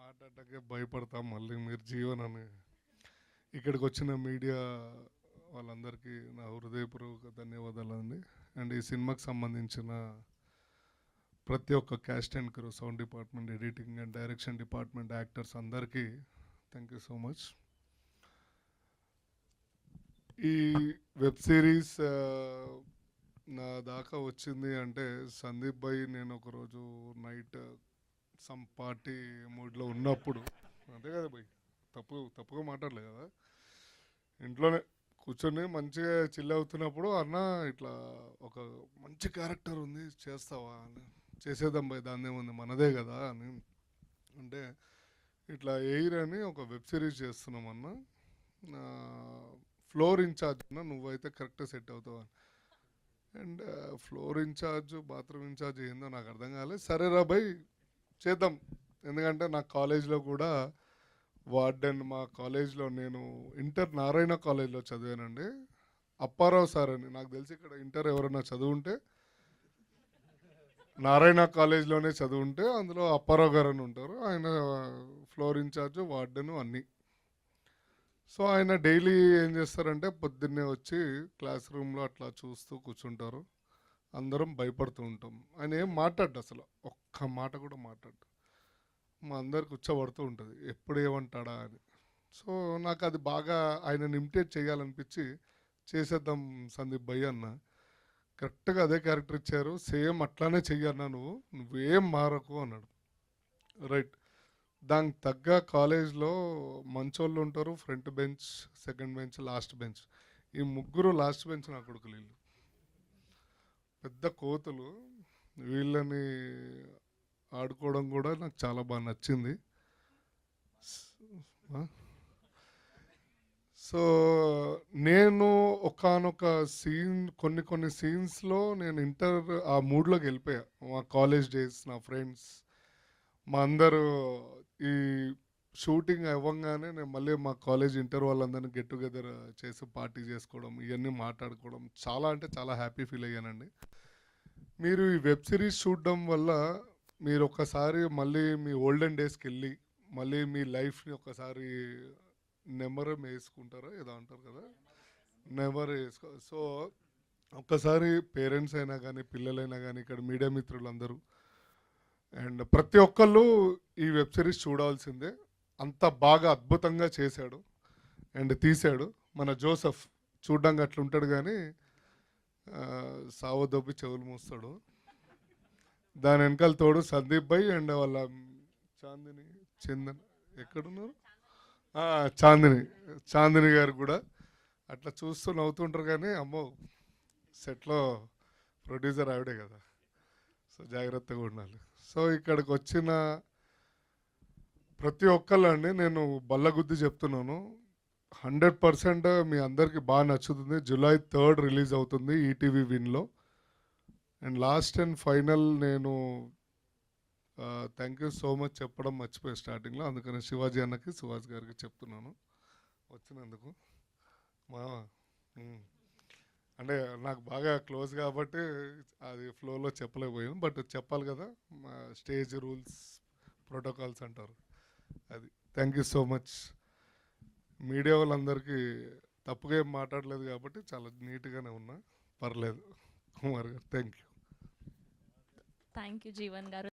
మాట్లాడటానికి భయపడతాం. మళ్ళీ మీరు జీవన్ అని ఇక్కడికి వచ్చిన మీడియా వాళ్ళందరికీ నా హృదయపూర్వక ధన్యవాదాలండి. అండ్ ఈ సినిమాకి సంబంధించిన ప్రతి ఒక్క caste and crew, sound department, editing and direction department, actors అందరికీ థ్యాంక్ యూ సో మచ్. ఈ వెబ్ సిరీస్ నా దాకా వచ్చింది అంటే సందీప్ భాయ్ నేను ఒకరోజు నైట్ సమ్ పార్టీ మూడ్లో ఉన్నప్పుడు, అంతే కదా భాయ్, తప్పుగా మాట్లాడలే కదా, ఇంట్లోనే కూర్చొని మంచిగా చిల్ అవుతున్నప్పుడు అన్న ఇట్లా ఒక మంచి క్యారెక్టర్ ఉంది చేస్తావా అని, చేసేద్దాం భాయ్ దాన్నే ఉంది మనదే కదా అని అంటే, ఇట్లా ఎయిర్ అని ఒక వెబ్ సిరీస్ చేస్తున్నాం అన్న, ఫ్లోర్ ఇన్ఛార్జ్ అన్న నువ్వైతే కరెక్ట్గా సెట్ అవుతావు అని. And floor incharge bathroom incharge ఏందో నాకు అర్థం కాలేదు. సరే రా భాయ్ చేద్దాం, ఎందుకంటే నా కాలేజ్లో కూడా వార్డెన్, మా కాలేజ్లో నేను ఇంటర్ నారాయణ కాలేజ్లో చదివానండి. అప్పారావు సార్ అని నాకు తెలిసి ఇక్కడ ఇంటర్ ఎవరైనా చదువుంటే నారాయణ కాలేజ్లోనే చదువుంటే అందులో అప్పారావు గారు అని ఉంటారు. ఆయన ఫ్లోర్ ఇన్ఛార్జ్, వార్డెన్ అన్నీ. సో ఆయన డైలీ ఏం చేస్తారంటే పొద్దున్నే వచ్చి క్లాస్ రూమ్లో అట్లా చూస్తూ కూర్చుంటారు. అందరం భయపడుతూ ఉంటాం. ఆయన ఏం మాట్లాడు, అసలు ఒక్క మాట కూడా మాట్లాడు. మా అందరికి ఉచ్చబడుతూ ఉంటుంది ఎప్పుడు ఏమంటాడా అని. సో నాకు అది బాగా ఆయనని ఇమిటేట్ చేయాలనిపించి చేసేద్దాం సందీప్ భయ్ అన్న. కరెక్ట్గా అదే క్యారెక్టర్ ఇచ్చారు, సేమ్ అట్లానే చెయ్యన్నా, నువ్వేం మారకు అన్నాడు. రైట్, దానికి తగ్గ కాలేజ్లో మంచోళ్ళు ఉంటారు, front bench, second bench, last bench. ఈ ముగ్గురు లాస్ట్ బెంచ్ నా కొడుకులు, వీళ్ళు పెద్ద కోతులు. వీళ్ళని ఆడుకోవడం కూడా నాకు చాలా బాగా నచ్చింది. సో నేను ఒకానొక సీన్, కొన్ని సీన్స్లో నేను ఇంటర్ ఆ మూడ్లోకి వెళ్ళిపోయా. మా కాలేజ్ డేస్, నా ఫ్రెండ్స్, మా అందరూ ఈ షూటింగ్ అవ్వగానే నేను మళ్ళీ మా కాలేజ్ ఇంటర్ వాళ్ళందరినీ గెట్ టుగెదర్ చేసి పార్టీ చేసుకోవడం, ఇవన్నీ మాట్లాడుకోవడం, చాలా అంటే చాలా హ్యాపీ ఫీల్ అయ్యానండి. మీరు ఈ వెబ్ సిరీస్ చూడడం వల్ల మీరు ఒక్కసారి మళ్ళీ మీ ఓల్డెన్ డేస్కి వెళ్ళి మళ్ళీ మీ లైఫ్ని ఒకసారి నెమరు వేసుకుంటారో ఏదో అంటారు కదా, నెమరు వేసుకో. సో ఒక్కసారి పేరెంట్స్ అయినా కానీ, పిల్లలైనా కానీ, ఇక్కడ మీడియా మిత్రులందరూ అండ్ ప్రతి ఒక్కళ్ళు ఈ వెబ్ సిరీస్ చూడాల్సిందే. అంత బాగా అద్భుతంగా చేశాడు అండ్ తీశాడు మన జోసెఫ్. చూడ్డానికి అట్లా ఉంటాడు కానీ సావదొబ్బి చెవులు మూస్తాడు. దాని వెనకాల తోడు సందీప్ భాయ్ అండ్ వాళ్ళ చాందిని, చందన్ ఎక్కడున్నారు, చాందిని గారు కూడా అట్లా చూస్తూ నవ్వుతుంటారు. కానీ అమ్మో, సెట్లో ప్రొడ్యూసర్ ఆవిడే కదా, సో జాగ్రత్తగా ఉండాలి. సో ఇక్కడికి వచ్చిన ప్రతి ఒక్కళ్ళండి నేను బల్లగుద్ది చెప్తున్నాను, 100% మీ అందరికీ బాగా నచ్చుతుంది. July 3 రిలీజ్ అవుతుంది ఈటీవీ విన్లో. అండ్ లాస్ట్ అండ్ ఫైనల్ నేను థ్యాంక్ యూ సో మచ్ చెప్పడం మర్చిపోయి స్టార్టింగ్లో, అందుకని శివాజీ అన్నకి, సుహాస్ గారికి చెప్తున్నాను వచ్చినందుకు. మా అంటే నాకు బాగా క్లోజ్ కాబట్టి అది ఫ్లోలో చెప్పలేకపోయాను, బట్ చెప్పాలి కదా, మా స్టేజ్ రూల్స్, ప్రోటోకాల్స్ అంటారు అది. Thank you so much. Media వాళ్ళందరికీ తప్పుగా ఏం మాట్లాడలేదు కాబట్టి చాలా నీట్గానే ఉన్నా, పర్లేదు. కుమార్ గారు thank you. Thank you Jeevan గారు.